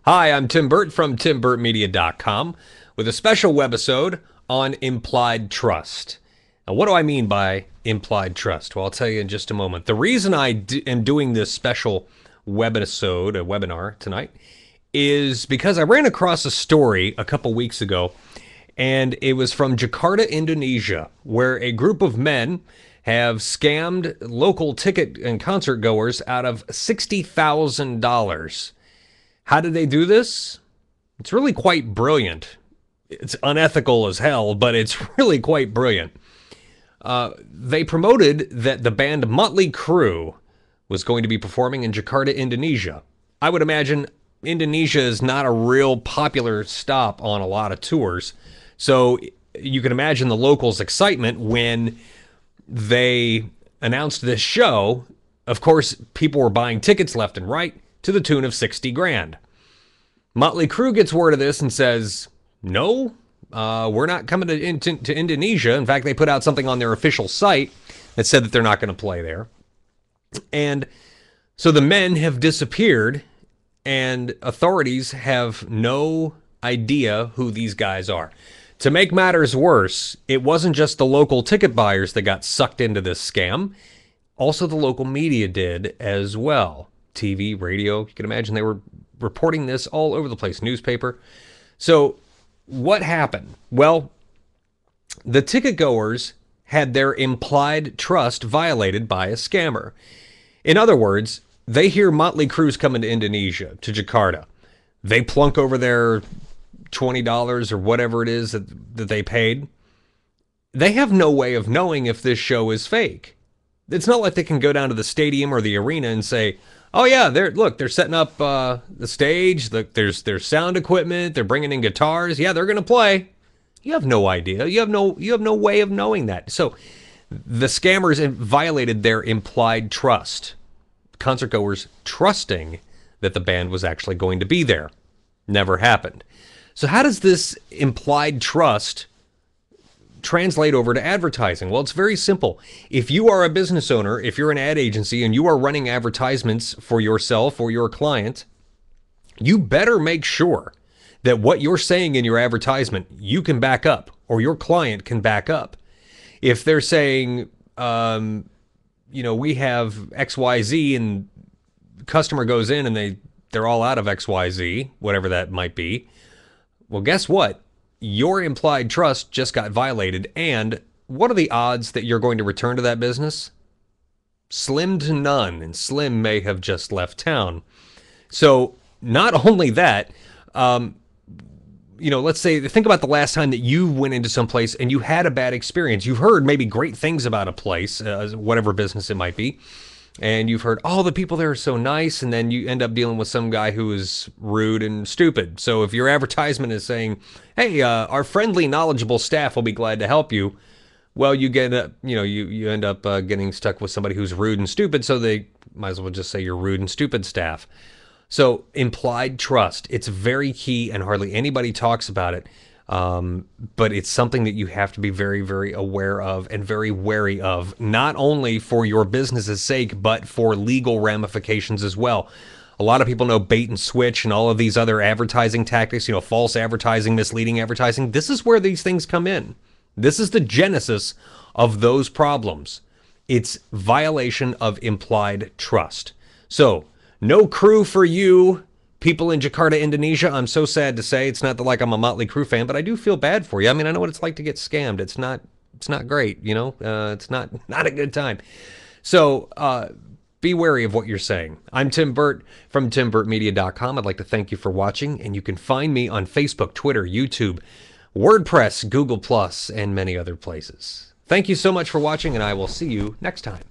Hi, I'm Tim Burt from TimBurtMedia.com with a special webisode on implied trust. Now, what do I mean by implied trust? Well, I'll tell you in just a moment. The reason I am doing this special webisode, a webinar tonight, is because I ran across a story a couple weeks ago, and it was from Jakarta, Indonesia, where a group of men have scammed local ticket and concert goers out of $60,000. How did they do this? It's really quite brilliant. It's unethical as hell, but it's really quite brilliant. They promoted that the band Motley Crue was going to be performing in Jakarta, Indonesia. I would imagine Indonesia is not a real popular stop on a lot of tours. So you can imagine the locals' excitement when they announced this show. Of course, people were buying tickets left and right to the tune of 60 grand. Motley Crue gets word of this and says, no, we're not coming to Indonesia. In fact, they put out something on their official site that said that they're not going to play there. And so the men have disappeared, and authorities have no idea who these guys are. To make matters worse, it wasn't just the local ticket buyers that got sucked into this scam. Also, the local media did as well. TV, radio, you can imagine they were reporting this all over the place, newspaper. So what happened? Well, the ticket goers had their implied trust violated by a scammer. In other words, they hear Motley Crue's coming to Indonesia, to Jakarta. They plunk over their $20 or whatever it is that they paid. They have no way of knowing if this show is fake. It's not like they can go down to the stadium or the arena and say, oh yeah, they're setting up the stage. Look, there's sound equipment. They're bringing in guitars. Yeah, they're going to play. You have no idea. You have no way of knowing that. So the scammers violated their implied trust. Concert goers trusting that the band was actually going to be there. Never happened. So how does this implied trust translate over to advertising? Well, it's very simple. If you are a business owner, if you're an ad agency and you are running advertisements for yourself or your client, you better make sure that what you're saying in your advertisement you can back up, or your client can back up. If they're saying, we have XYZ, and the customer goes in and they're all out of XYZ, whatever that might be, well, guess what? Your implied trust just got violated, and what are the odds that you're going to return to that business? Slim to none, and Slim may have just left town. So not only that, let's say, think about the last time that you went into some place and you had a bad experience. You've heard maybe great things about a place, whatever business it might be, and you've heard, oh, the people there are so nice, and then you end up dealing with some guy who is rude and stupid. So if your advertisement is saying, hey, our friendly, knowledgeable staff will be glad to help you, well, you end up getting stuck with somebody who's rude and stupid, so they might as well just say you're rude and stupid staff. So implied trust, it's very key, and hardly anybody talks about it. But it's something that you have to be very, very aware of and very wary of, not only for your business's sake, but for legal ramifications as well. A lot of people know bait and switch and all of these other advertising tactics, false advertising, misleading advertising. This is where these things come in. This is the genesis of those problems. It's violation of implied trust. So, no Crue for you, people in Jakarta, Indonesia. I'm so sad to say. It's not like I'm a Motley Crue fan, but I do feel bad for you. I mean, I know what it's like to get scammed. It's not great, It's not a good time. So be wary of what you're saying. I'm Tim Burt from TimBurtMedia.com. I'd like to thank you for watching, and you can find me on Facebook, Twitter, YouTube, WordPress, Google+, and many other places. Thank you so much for watching, and I will see you next time.